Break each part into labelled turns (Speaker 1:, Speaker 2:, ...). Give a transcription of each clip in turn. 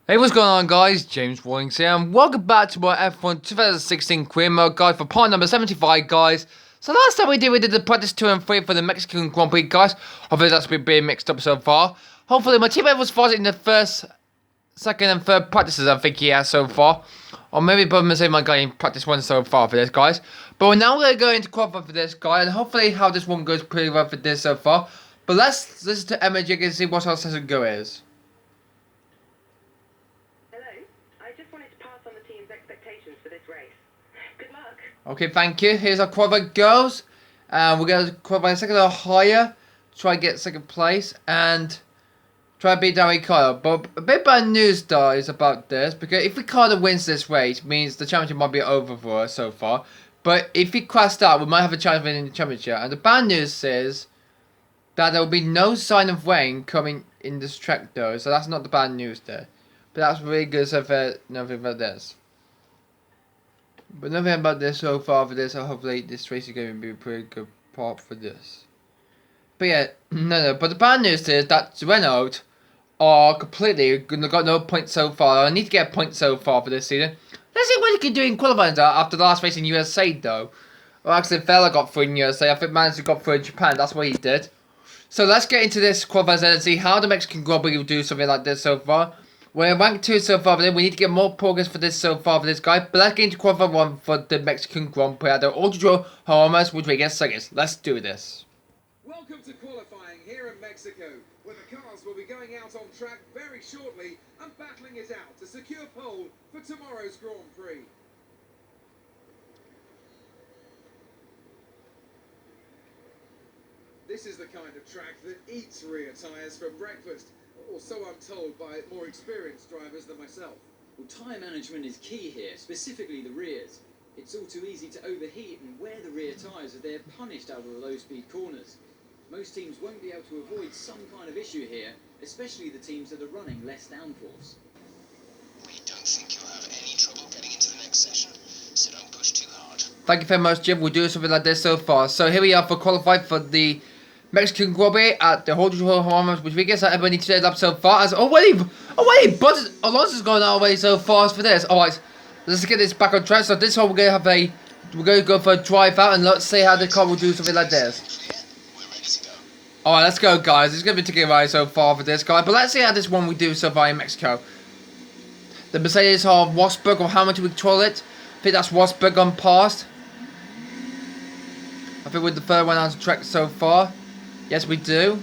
Speaker 1: Hey, what's going on, guys? James Rawlings here, and welcome back to my F1 2016 career mode guide for part number 75, guys. So last time we did the practice 2 and 3 for the Mexican Grand Prix, guys. Hopefully that's been being mixed up so far. Hopefully my teammate was faster in the first, second, and third practices, I think he has so far. Or maybe both of them my guy in practice 1 so far for this, guys. But now we're going to go into qualify for this guy, and hopefully how this one goes pretty well for this so far. But let's listen to Emma Jig and see what our session go is. Okay, thank you. Here's our qualifier goes. We're going to qualify second or higher. Try and get second place. And try to beat down Ricardo. But a bit bad news, though, is about this. Because if Ricardo wins this race, it means the championship might be over for us so far. But if he crashed out, we might have a chance of winning the championship. And the bad news is that there will be no sign of rain coming in this track, though. So that's not the bad news there. But that's really good so far. Nothing about this. But nothing about this so far for this, so hopefully this race is going to be a pretty good part for this. But yeah, but the bad news is that Renault are completely got no points so far. I need to get a point so far for this season. Let's see what he can do in qualifying after the last race in USA though. Well, actually, Fella got through in USA. I think Manzi got through in Japan. That's what he did. So let's get into this qualifying and see how the Mexican Grand Prix will do something like this so far. We're ranked 2 so far, but we need to get more progress for this so far for this guy. But let's get into qualify 1 for the Mexican Grand Prix at the Autrodrom, Heronos, Rodriguez seconds. Let's do this.
Speaker 2: Welcome to qualifying here in Mexico, where the cars will be going out on track very shortly and battling it out to secure pole for tomorrow's Grand Prix. This is the kind of track that eats rear tyres for breakfast. Or so I'm told by more experienced drivers than myself.
Speaker 3: Well, tyre management is key here, specifically the rears. It's all too easy to overheat and wear the rear tyres as they're punished out of the low-speed corners. Most teams won't be able to avoid some kind of issue here, especially the teams that are running less downforce.
Speaker 4: We don't think you'll have any trouble getting into the next session, so don't push too hard.
Speaker 1: Thank you very much, Jim. We'll do something like this so far. So here we are for qualified for the Mexican Grand Prix at the Autrodrom Heronos, which we guess that everybody needs to up so far. As already, Alonso's going our way so fast for this. Alright, let's get this back on track. So this one we're going to go for a drive out and let's see how the car will do something like this. Alright, let's go, guys. It's going to be taking a ride so far for this guy, but let's see how this one we do so far in Mexico. The Mercedes are Rosberg, or how much we control it. I think that's Rosberg gone past. I think we're the third one on the track so far. Yes, we do.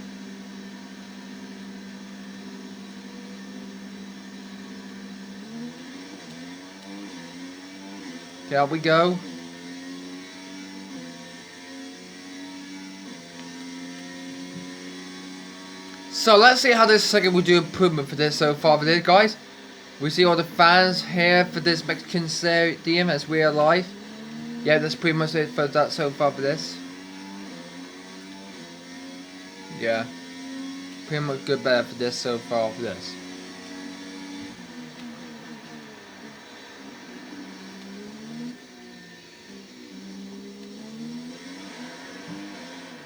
Speaker 1: Okay, out we go. So let's see how this second will do improvement for this so far for this, guys. We see all the fans here for this Mexican stadium as we are live. Yeah, that's pretty much it for that so far for this. Yeah, pretty much good better for this so far for this.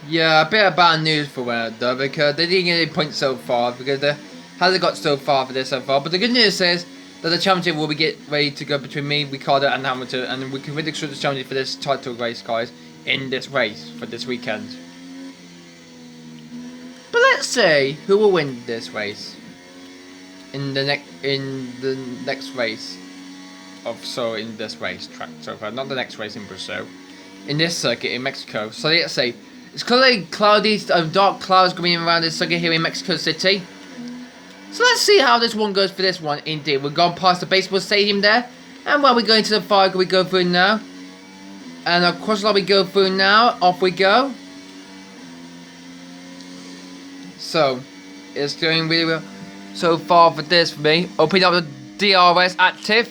Speaker 1: Yeah, a bit of bad news for Renault though, because they didn't get any points so far because they hasn't got so far for this so far. But the good news is that the championship will be get ready to go between me, Ricardo, and Hamilton, and we can really extract the championship for this title race, guys, in this race for this weekend. But let's see who will win this race in the next race in this race track so far, not the next race in Brazil, in this circuit in Mexico. So let's see, it's clearly cloudy, dark clouds going around this circuit here in Mexico City. So let's see how this one goes for this one. Indeed, we've gone past the baseball stadium there, and while we're going to the fire, we go through now, and of course, we go through now. Off we go. So, it's going really well so far for this for me. Opening up the DRS active.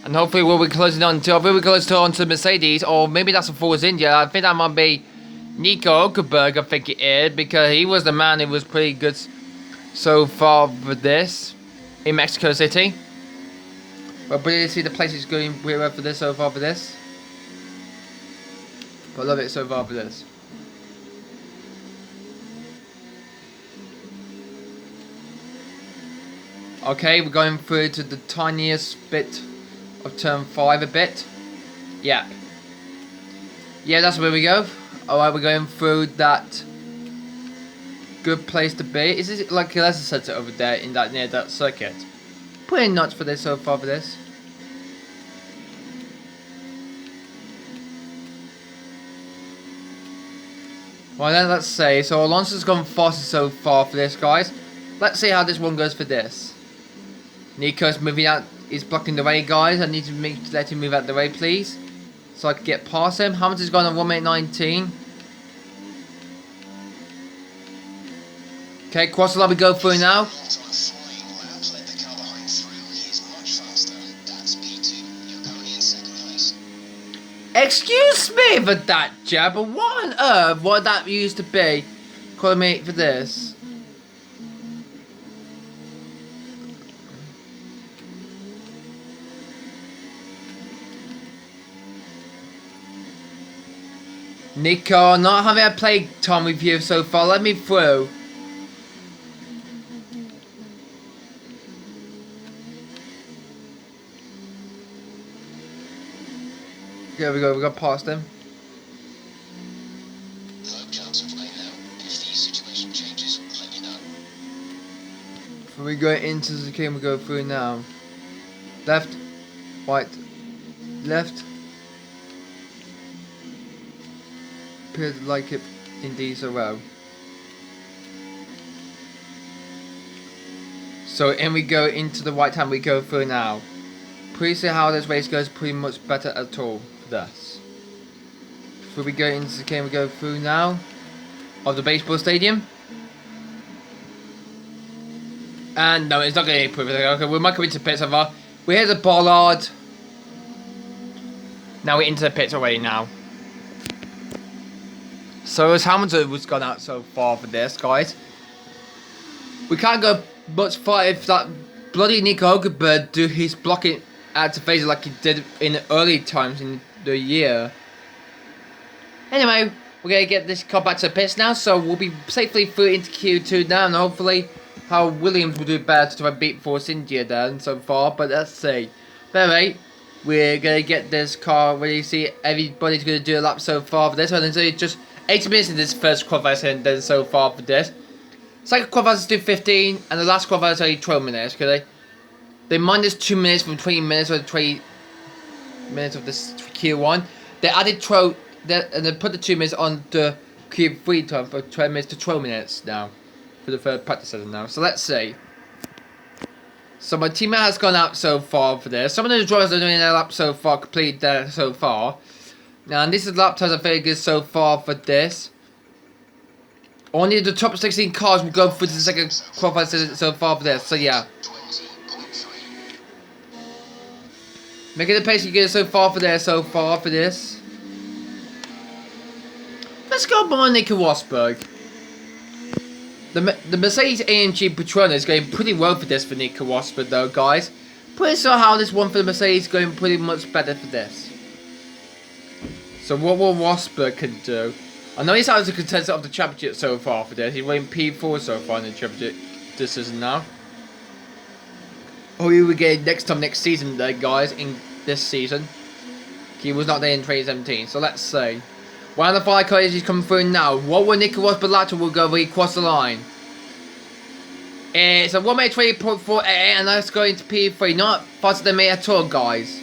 Speaker 1: And hopefully we'll be closing on to, the Mercedes. Or maybe that's a Force India. I think that might be Nico Hulkenberg, I think it is. Because he was the man who was pretty good so far for this. In Mexico City. But really see the place is going really well for this so far for this. But I love it so far for this. Okay, we're going through to the tiniest bit of turn 5 a bit. Yeah. Yeah, that's where we go. Alright, we're going through that good place to be. Is this like a lesson center over there in that near that circuit? Pretty nuts for this so far for this. Well then, let's see. So Alonso's gone faster so far for this, guys. Let's see how this one goes for this. Nico's moving out. He's blocking the way, guys. I need to let him move out the way, please, so I can get past him. Hamilton's gone on 1:19. Okay, cross the line we go through now.
Speaker 4: Not on a flying lap, let the car behind through. He is much faster. That's P2. You're currently in second place.
Speaker 1: Excuse me for that, Jab, but what on earth would that used to be? Calling me for this. Nico, not having a play time with you so far. Let me through. There we go. We got past him.
Speaker 4: No chance of lane now. If the situation changes, let me know.
Speaker 1: Before we go into the game, we go through now. Left, right, left. Appears like it indeed so well. So in we go into the right hand we go through now. Pretty see how this race goes pretty much better at all for this. Before we go into the game we go through now of the baseball stadium. And no, it's not going to improve. Okay, we might go into the pits of our. We're here the bollard. Now we're into the pits already now. So as Hamilton was gone out so far for this, guys, we can't go much far if that bloody Nico Hulkenberg do his blocking activation like he did in the early times in the year. Anyway, we're gonna get this car back to the pits now, so we'll be safely through into Q2 now, and hopefully how Williams will do better to try and beat Force India then so far. But let's see. But anyway, we're gonna get this car ready. See, everybody's gonna do a lap so far for this one, and so it's just 80 minutes in this first qualifier then so far for this. Second qualifiers do 15, and the last qualifier is only 12 minutes, okay? They minus 2 minutes from 20 minutes or 20 minutes of this Q1. They added 12, and they put the 2 minutes on the Q3 time for 12 minutes to 12 minutes now. For the third practice session now. So let's see. So my teammate has gone out so far for this. Some of the drivers are doing their lap so far, complete there so far. Now, and this is lap times are very good so far for this. Only the top 16 cars will go through to the second qualifier so far for this. So yeah.
Speaker 4: 20.3.
Speaker 1: Making the pace you get so far for this. Let's go by Nico Rosberg. The Mercedes AMG Patrona is going pretty well for this for Nico Rosberg though, guys. Pretty sure how this one for the Mercedes is going pretty much better for this. So what will Rosberg can do? I know he's out as a contender of the championship so far for this. He's winning P4 so far in the championship this season now. Or he will get next season there, guys, in this season. He was not there in 2017, so let's see. One of the 5 cars is coming through now. What will Nico Rosberg later will go when he cross the line? It's a 1:20.48 and that's going to P3. Not faster than me at all, guys.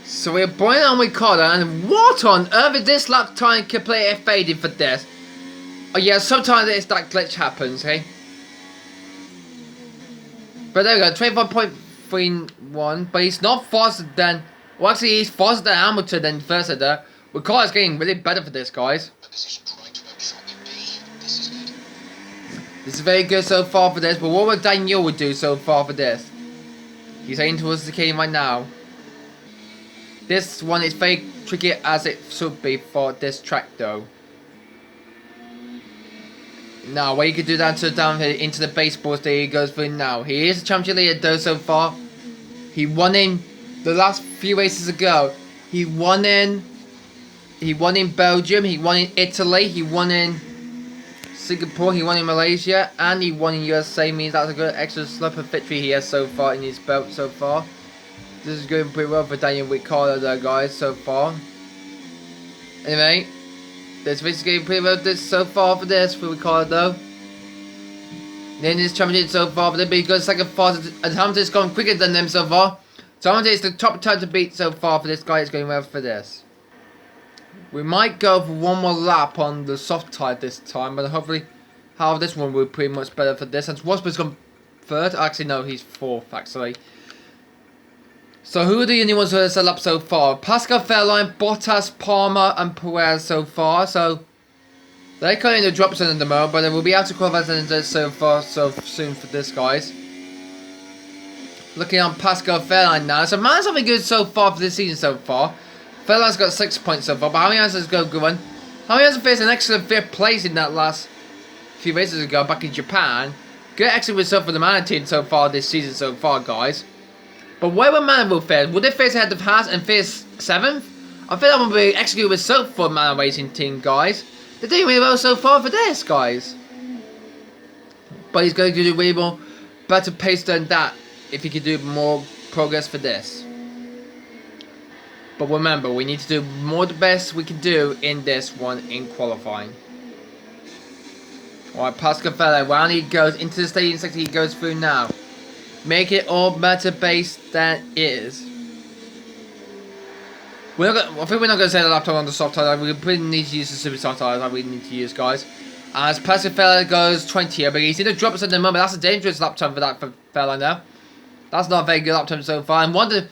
Speaker 1: So we're boiling on Ricardo, and what on earth is this lap time completely faded for this? Oh yeah, sometimes it's that glitch happens, okay? But there we go, 25.31, but he's not faster than, well actually he's faster than Hamilton than Verstappen there. Ricardo's getting really better for this, guys.
Speaker 4: Position right where we thought we'd be. This is good.
Speaker 1: This is very good so far for this, but what would Daniel would do so far for this? He's heading towards the king right now. This one is very tricky as it should be for this track though. Now, where you could do that to down here into the baseball stage he goes through now. He is a champion leader though so far. He won in the last few races ago. He won in Belgium, he won in Italy, he won in Singapore, he won in Malaysia, and he won in USA. Means that's a good extra slip of victory he has so far in his belt so far. This is going pretty well for Daniel Ricciardo there, guys, so far. Anyway, this race is going pretty well so far for this for Ricciardo. Then this championship so far, but they've been good second fastest, and Hamilton's gone quicker than them so far. So Hamilton is the top time to beat so far for this guy. It's going well for this. We might go for one more lap on the soft tire this time, but hopefully how this one will be pretty much better for this. And Rosberg's gone third. Actually, no, he's fourth, actually. So who are the only ones who have set up so far? Pascal Fairline, Bottas, Palmer, and Perez so far. So they're kind of in the drop zone at the moment, but they will be able to qualify so far so soon for this, guys. Looking on Pascal Fairline now. So man's having good so far for this season so far. Fairline's got 6 points so far, but how many has go good one? How many has faced an excellent 5th place in that last few races ago back in Japan? Good excellent result for the Manor team so far this season so far, guys. But where will Manor will face? Will they face ahead of Haas and face 7th? I think that would be excellent good result for Manor Racing team, guys. They're doing really well so far for this, guys. But he's going to do way more better pace than that if he could do more progress for this. But remember, we need to do more the best we can do in this one in qualifying. Alright, Pascal Fairline, when he goes into the stadium sector, he goes through now. Make it all better based than it is. I think we're not going to set the laptop on the soft tire. We really need to use the super soft tires that we need to use, guys. As Pascal Fairline goes 20 here, but he's in the drops at the moment. That's a dangerous lap time for that for Fairline now. That's not a very good lap time so far. And one of the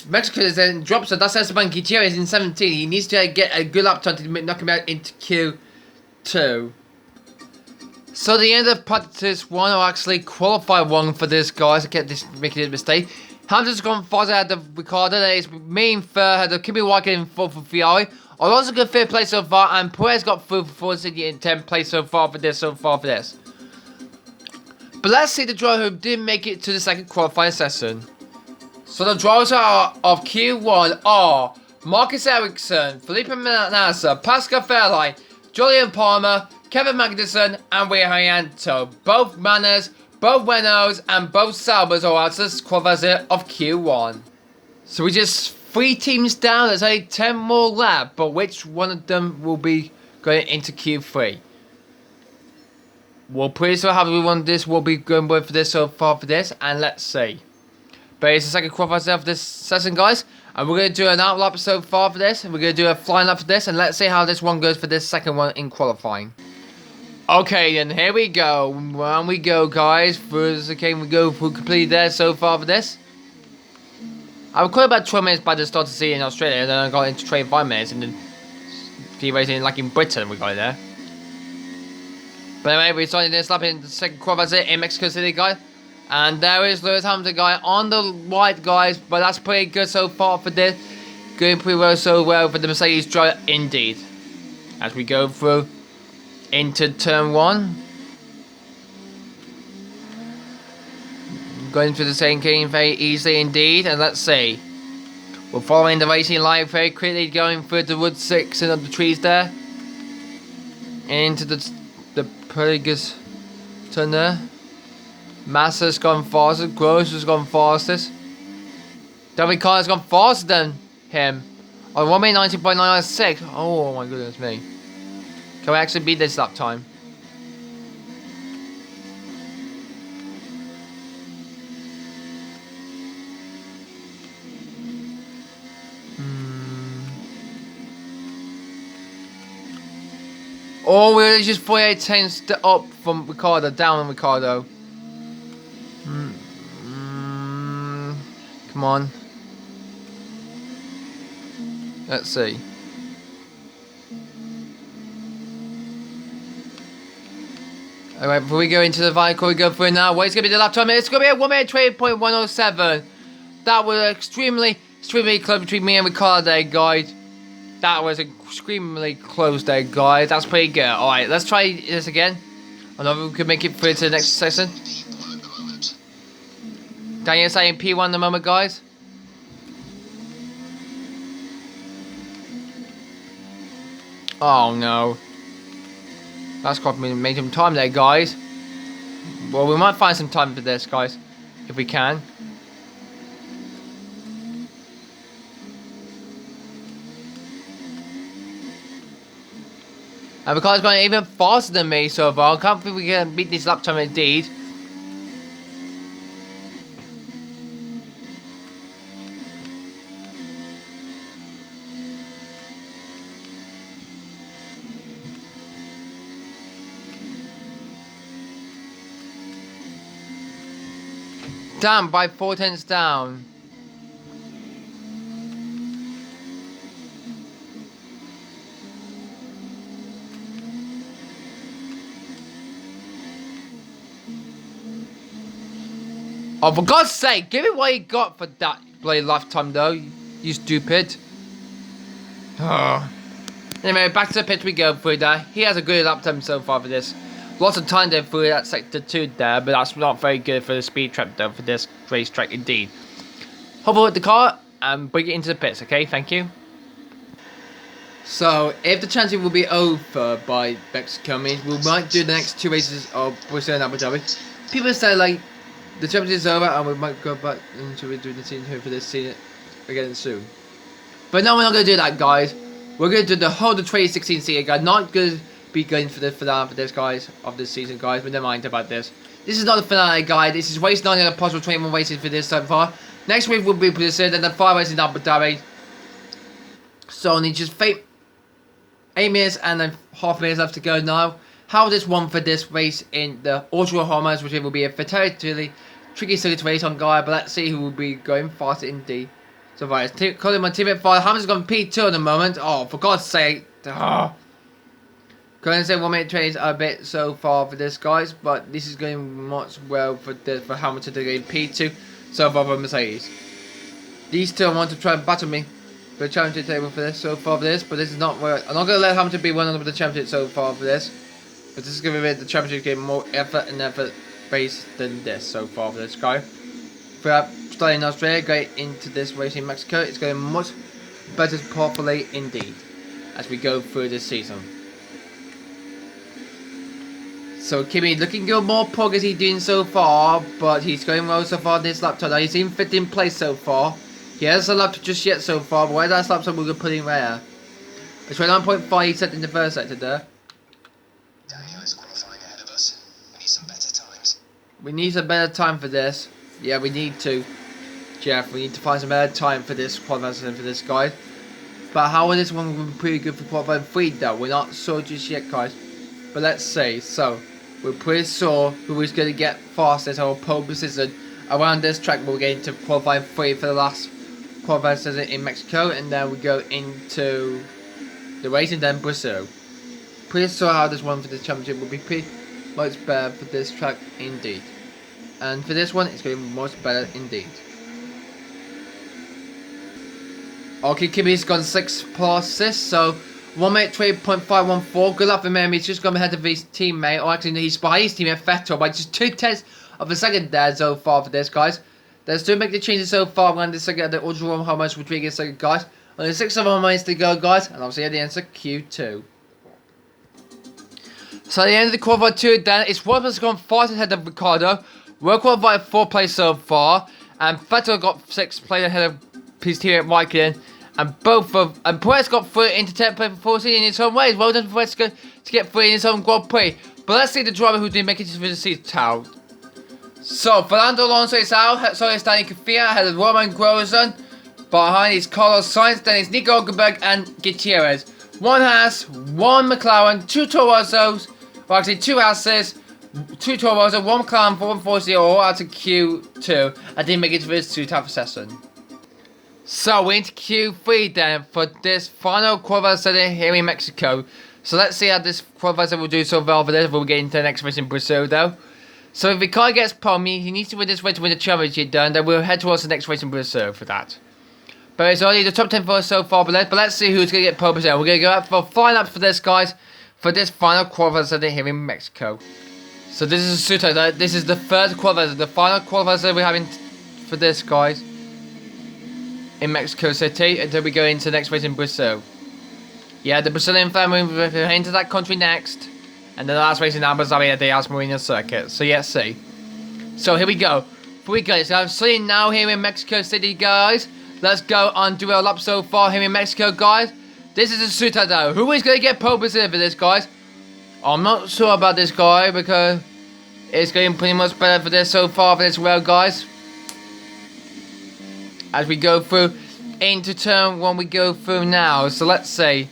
Speaker 1: Mexicans in drops, so that's Esteban Gutierrez in 17. He needs to get a good lap time to knock him out into Q2. So the end of practice 1 or actually qualify 1 for this, guys. I get this making a mistake. Hamilton's gone farther ahead of Ricciardo. That is me in third, ahead of Kimi Räikkönen in fourth for Ferrari. Alonso got 5th place so far, and Perez got through for Force India in 10th place so far for this. But let's see the driver who didn't make it to the second qualifying session. So the drivers of Q1 are Marcus Ericsson, Felipe Massa, Pascal Fairline, Julian Palmer, Kevin Magnussen, and Rihanto. Both Manners, both Renaults, and both Saubers are out as qualifiers of Q1. So we're just 3 teams down. There's only 10 more laps, but which one of them will be going into Q3? We're pretty sure how we want this will be going for this so far for this, and let's see. But it's the second qualifier of this session, guys. And we're going to do an out lap so far for this. And we're going to do a flying lap for this. And let's see how this one goes for this second one in qualifying. Okay, then here we go. On we go, guys. First, okay, we go for completely there so far for this. I recorded about 12 minutes by the start to see in Australia. And then I got into train 5 minutes. And then few racing like in Britain we got there. But anyway, we started this lap in the second qualifier in Mexico City, guys. And there is Lewis Hamilton, guy, on the right, guys. But that's pretty good so far for this. Going pretty well so well for the Mercedes driver, indeed. As we go through into turn 1. Going through the same game very easily indeed. And let's see. We're following the racing line very quickly. Going through the wood 6 and up the trees there. Into the pretty good turn there. Massa's gone fastest. Gross has gone fastest. David Carter's gone faster than him. On 1 minute 19.996. Oh my goodness me. Can we actually beat this lap time? Oh, we're just 48 tenths up from Ricardo, down on Ricardo. Come on. Let's see. Alright, before we go into the vehicle, we go through now. What is going to be the lap time? It's going to be a 1 minute 20.107. That was extremely close between me and Ricardo there, guys. That was extremely close there, guys. That's pretty good. Alright, let's try this again. I know we can make it through to the next session. Daniel saying P1 at the moment, guys. Oh no. That's quite made some time there, guys. Well, we might find some time for this, guys, if we can. And the car's going even faster than me so far. I can't think we can beat this lap time indeed. Damn, by 4 tenths down. Oh, for God's sake, give me what you got for that bloody lifetime, though, you stupid. Oh. Anyway, back to the pit we go through there. He has a good lap time so far for this. Lots of time there through that sector 2 there, but that's not very good for the speed trap, though, for this racetrack indeed. Hover with the car and bring it into the pits, okay? Thank you. So, if the championship will be over by Mexico, means we might do the next 2 races of Brazil and Abu Dhabi. People say, like, the championship is over and we might go back into doing the season here for this season again soon. But no, we're not going to do that, guys. We're going to do the whole 2016 season, guys. Not going to be going for the finale for this, guys, of this season, guys. But never mind about this. This is not the finale, guys. This is race 9 of the possible 21 races for this so far. Next week will be Brazil and the 5 races in Abu Dhabi. So only just 8 minutes and a half minutes left to go now. How this one for this race in the Autrodrom, which will be a fairly tricky circuit race on, guy, but let's see who will be going faster indeed. So right, calling my teammate 5. Hamilton's gone P2 at the moment. Oh, for God's sake. Oh. Going to say 1 minute 20 is a bit so far for this, guys, but this is going much well for Hamilton to get P2 so far for Mercedes. These two want to try and battle me for the championship table for this so far for this, but this is not where I'm not going to let Hamilton be one of the championship so far for this. But this is going to be the championship game more effort based than this so far for this guy. Throughout starting in Australia, going into this race in Mexico, it's going much better properly indeed as we go through this season. So Kimi looking good, more progress he's doing so far, but he's going well so far this lap time. He's in 15th place so far. He hasn't lap just yet so far, but where that lap time we're going to put in there. It's 29.5 he set in the first sector there. We need some better time for this. Yeah, we need to. Jeff, we need to find some better time for this qualifying for this, guys. But how will this one be pretty good for qualifying 3 though? We're not sure just yet, guys. But let's see. So, we're pretty sure who is going to get fastest or pole position around this track. We'll get into qualifying 3 for the last qualifying season in Mexico. And then we go into the race and then Brazil. Pretty sure how this one for the championship will be pretty much better for this track indeed. And for this one, it's going to be much better indeed. Okay, Kimi's gone 6 passes, so 1 minute 20.514. Good luck for him. He's just gone ahead of his teammate, or actually he's behind his teammate Vettel by just 2 tenths of a second there so far for this, guys. They're still making the changes so far around this second, the Autrodrom how much Rodriguez second, guys. Only 6 of 1 minutes to go, guys, and obviously at the end of Q2. So at the end of the qualifier 2 then, it's Rosberg's gone fast ahead of Ricardo. We're qualified 4th place so far, and Vettel got 6th place ahead of his teammate Raikkonen, and Prix got 3rd into 10th place for 14 in his own ways. Well done for Prix to get 3 in his own Grand Prix. But let's see the driver who didn't make it to the seat out. So Fernando Alonso is out, so is Danny Kvyat ahead of Roman Grosjean. Behind is Carlos Sainz, then it's Nico Hülkenberg and Gutierrez. 1 Haas, 1 McLaren, 2 Toro Rossos, well actually 2 Haases, 2 Toro Rosso, 1 McLaren, 4 Force all out of Q2 and didn't make it to this 2-type session. So we're into Q3 then for this final qualifier session here in Mexico. So let's see how this qualifier will do so well for this. We'll get into the next race in Brazil though. So if Ricardo gets pole, he needs to win this race to win the championship done. Then we'll head towards the next race in Brazil for that. But it's only the top 10 for us so far. But let's see who's going to get pole position. We're going to go out for 5 laps for this, guys. For this final qualifier session here in Mexico. So this is Suto. This is the third qualifier, the final qualifier we're having for this, guys, in Mexico City until we go into the next race in Brazil. Yeah, the Brazilian family will head into that country next. And the last race in Abu Dhabi at the Al Marina circuit. So yeah, see. So here we go. Here we go. So I'm sitting now here in Mexico City, guys. Let's go on do a lap so far here in Mexico, guys. This is a Citadel. Who is going to get pole position for this, guys? I'm not sure about this guy because it's going pretty much better for this so far for this road, guys. As we go through into turn 1, we go through now. So let's see.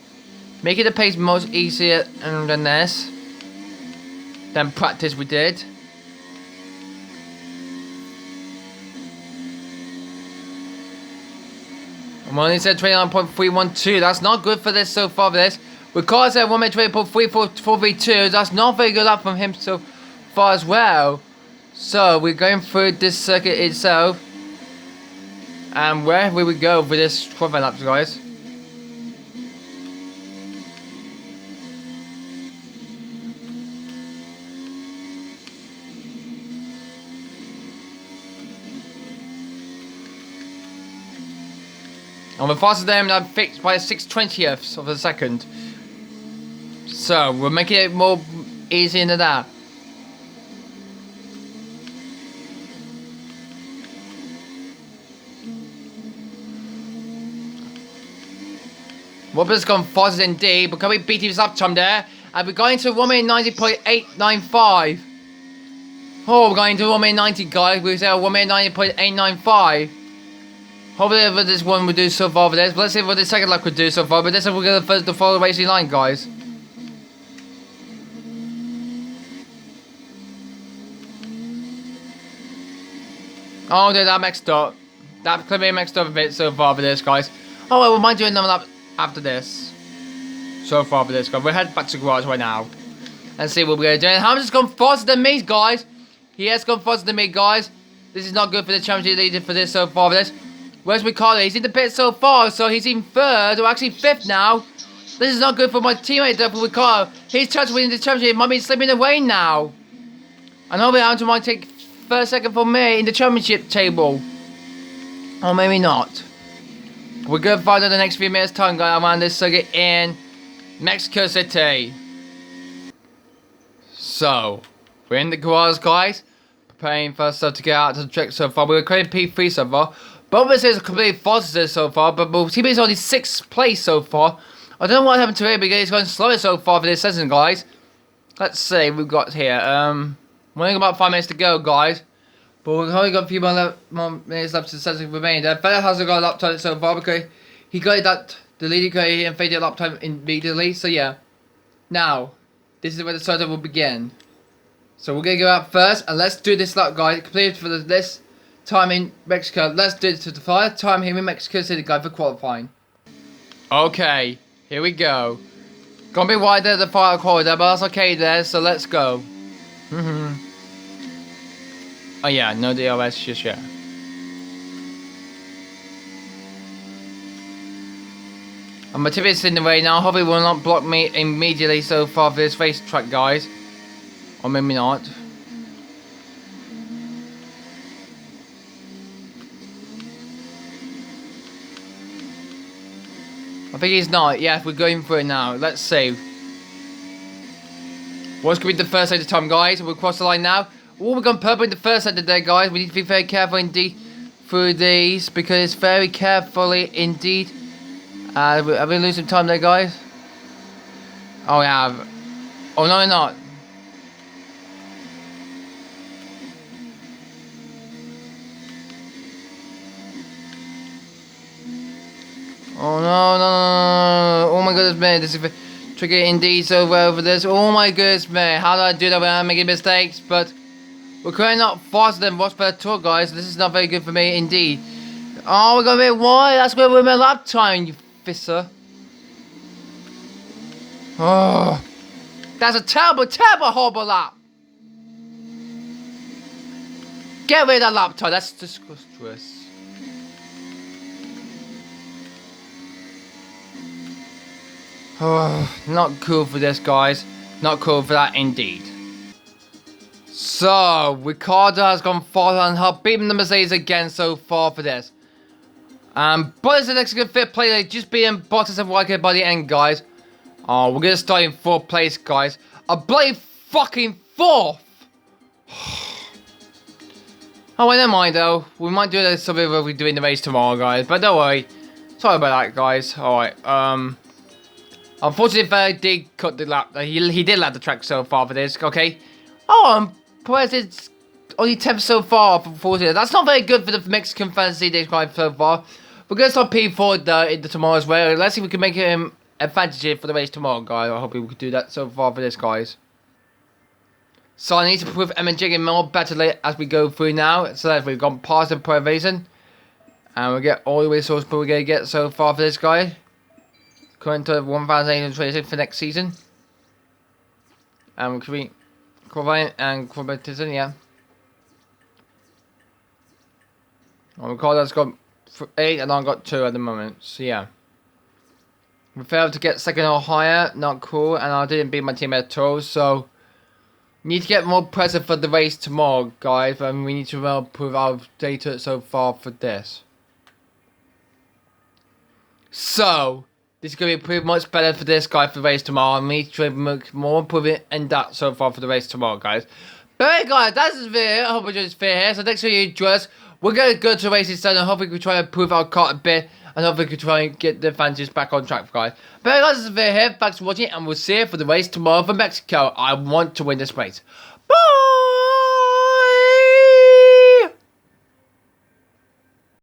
Speaker 1: Making the pace most easier than this. Than practice we did. I'm only said 29.312. That's not good for this so far for this. Because at 1:20.3432, that's not very good up from him so far as well. So we're going through this circuit itself. And where will we go for this qualifying laps, guys? And we're faster than them, I'm fixed by 6/20ths of a second. So we're making it more easy than that. Robert's gone faster than D, but can we beat his lap time there? And we're going to 1:90.895. Oh, we're going to 1:90, guys. We say 1:90.895. Hopefully what this one will do so far for this. But let's see what the second lap could do so far. But this is we're going to follow the racing line, guys. Oh, no, that mixed up. That could be mixed up a bit so far for this, guys. Oh, well, we might do another lap after this. So far for this, guys. We'll head back to garage right now. And see what we're going to do. And Hamilton's gone faster than me, guys. He has gone faster than me, guys. This is not good for the championship leader for this so far for this. Where's Ricardo? He's in the pit so far, so he's in 3rd, or actually 5th now. This is not good for my teammate there for Ricardo. His chance of winning the championship might be slipping away now. And hopefully Hamilton might take 1st, 2nd for me in the championship table. Or maybe not. We're going to find out the next few minutes time, guys, around this circuit in Mexico City. So, we're in the garage, guys. Preparing for stuff to get out to the track so far. We're creating P3 so far. Both of us is completely faster so far, but teammate is only 6th place so far. I don't know what happened to him because he's going slower so far for this season, guys. Let's see, we've got here. We're only about 5 minutes to go, guys. But we've only got a few more minutes left to the season remaining. Fella hasn't got a lap time so far because he got that deleted because and faded lap time immediately. So yeah. Now, this is where the starter will begin. So we're gonna go out first and let's do this lap, guys. Completed for this time in Mexico. Let's do it to the 5th time here in Mexico City, guys, for qualifying. Okay, here we go. Gonna be wider the final corridor, but that's okay there, so let's go. Oh yeah, no DRS just yet. And my tip is in the way now. Hopefully will not block me immediately so far for this racetrack, guys. Or maybe not. I think he's not. Yeah, we're going through it now. Let's see. What's going to be the first at the time, guys? We'll cross the line now. Oh, we've gone purple in the first set today, guys. We need to be very careful indeed through these because it's very carefully indeed. Have we losing time there, guys? Oh, we have. Oh, no, we're not. Oh no, no, no, no, oh my goodness me, this is tricky indeed so well for this. Oh my goodness me, how do I do that when I'm making mistakes? But we're currently not faster than what's per tour, guys. This is not very good for me indeed. Oh, we're gonna be wide. That's gonna be my lap time, you fisser. Oh, that's a terrible, terrible, horrible lap. Get rid of that lap time. That's disgusting. Oh, not cool for this, guys. Not cool for that indeed. So, Ricardo has gone forward and have beaten the Mercedes again so far for this. Bottas is the next good 5th place, just beating Bottas and Raikkonen by the end, guys. Oh, we're going to start in 4th place, guys. a bloody fucking 4th. Oh, well, never mind though. We might do this something when we're doing the race tomorrow, guys. But don't worry. Sorry about that, guys. Alright, unfortunately, they did cut the lap. He did lap the track so far for this, okay? Oh, Perez is only 10th so far for 40. That's not very good for the Mexican Fantasy Day guys so far. We're going to start P4 in the tomorrow as well. Let's see if we can make him advantage for the race tomorrow, guys. I hope we can do that so far for this, guys. So I need to prove Emma Jigging more better as we go through now. So that we've gone past the pro reason. And we get all the resources we're going to get so far for this guy. Current to 1,826 for next season. And we can be qualifying and competition, yeah. On the call that's got 8 and I've got 2 at the moment. So yeah. We failed to get second or higher, not cool, and I didn't beat my team at all, so need to get more pressure for the race tomorrow, guys, and we need to improve our data so far for this. So, this is going to be pretty much better for this guy for the race tomorrow, and we need to make more improvement in that so far for the race tomorrow, guys. But hey, guys, that's the video. I hope you enjoyed this video here. So next video you enjoy us, we're going to go to the race instead, and hopefully we can try and improve our car a bit, and hopefully we can try and get the advantages back on track, guys. But hey, guys, this is the video here. Thanks for watching, and we'll see you for the race tomorrow for Mexico. I want to win this race. Bye!